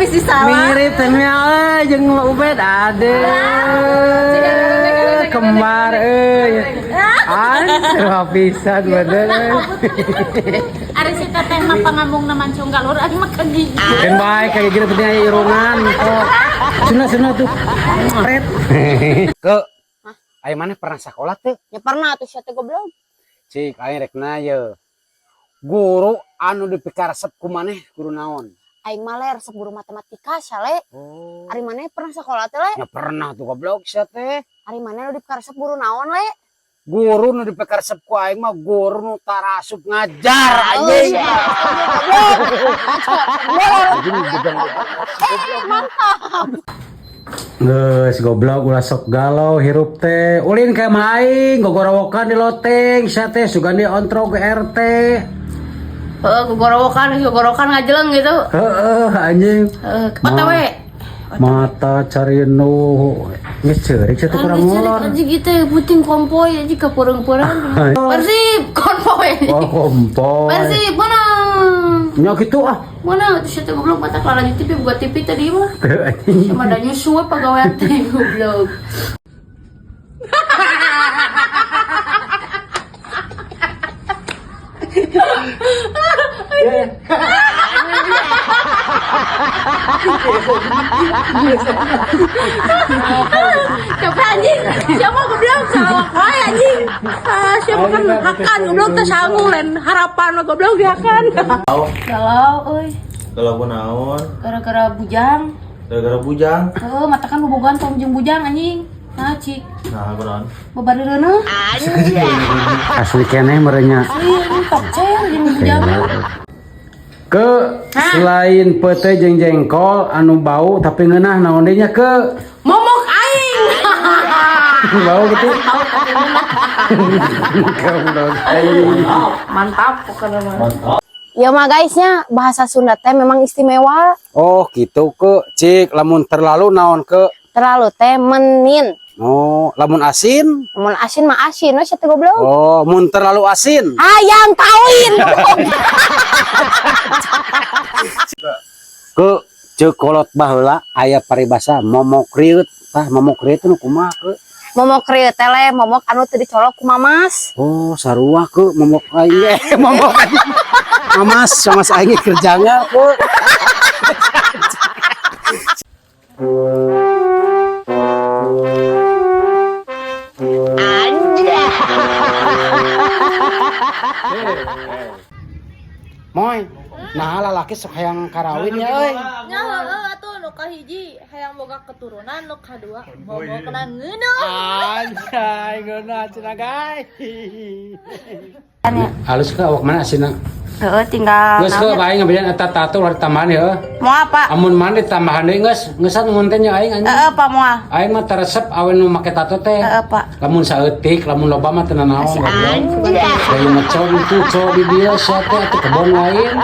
misi salah. Mirip temnya jeung Ubed ade. Kembar pisan bener. Ari si teteh mah pangambung na mancung galur ari mah kagigi. Kan bae kayak gitu penting irungan kok. Sunah tuh. Red. Ke aya maneh pernah sakola teh? Ya pernah tuh sia teh goblok. Cik aing rek na ye. Guru anu dipikaresep ku maneh guru naon? Aing mah le resep guru matematika sia le. Oh. Ari maneh pernah sakola teh le? Ya pernah tuh goblok sia teh. Ari maneh nu dipikaresep guru naon le? Guru nu dipikaresep ku aing mah guru nu tarasup ngajar anjing. Mantap. Geus goblok ulah sok galau hirup teh. Ulin ka mah aing gogorowokan di loteng sia teh sugandi ontrog ke RT. Gogorokan ngajeleng gitu. Heeh anjing. OTW. Mata cari nu geus ceurik sia teh kurang molor. Anjing gitu puting kompoy anjing ka peurang-peurang. Persib kompoy. Oh kompoy. Persib mana? Nya kitu ah. Mana tuh sia teh goblok mata kala di TV buka TV tadi mah. Sama da nyusu pagawean teh goblok. Coba anjing, siapa goblok sawak wae anjing. Siapa kan hakan goblok teh sangu lain harapan mah goblok ge hakan. Galau euy. Kalau aku naon? Gara-gara bujang. Gara-gara bujang. Heuh, mata kan bobogohan tong jeung bujang anjing. Nah, cik. Nah, aku naon? Babarireuneuh. Asli keneh merenya. Tok ceng jeung bujang. Ke selain pete jeung jengkol anu bau tapi ngeunah naon deui nya ke? Momok aing. Bau gitu. Goblok aing. Mantap pokoknya mah. Ya mah guysnya bahasa Sunda teh memang istimewa. Oh gitu ke cik lamun terlalu naon ke? Terlalu teh menin. Oh lamun asin? Mun asin mah asin we teh goblok. Oh mun terlalu asin? Hayang kawin. Ke ceuk kolot baheula aya paribasa momok riut. Tah momok riut nu kumaha ke? Momok rieu teh le momok anu teu dicolok ku mamas. Oh sarua ke momok aing momok aing. Mamas aing kerjanya ke. Moy, nah lalaki sok hayang karawin ya euy. Nya heueuh atuh nu kahiji hayang boga keturunan, nu kadua boga kena ngeuneung. Anjay, geuna cenah guys. Halus ke awak mana asina? Heeh tinggal. Geus ke bae ngabedan eta tato ulah ditambahan ya. Mau apa? Amun mah ditambahan deui geus, ngeusan mun teh nya aing anjing. Heeh Pak moal. Aing mah teresep aweun nu make tato teh. Heeh Pak. Lamun saeutik, lamun loba mah teu naon. Dari ngecol itu col di dieu sia teh atuh kebon lain.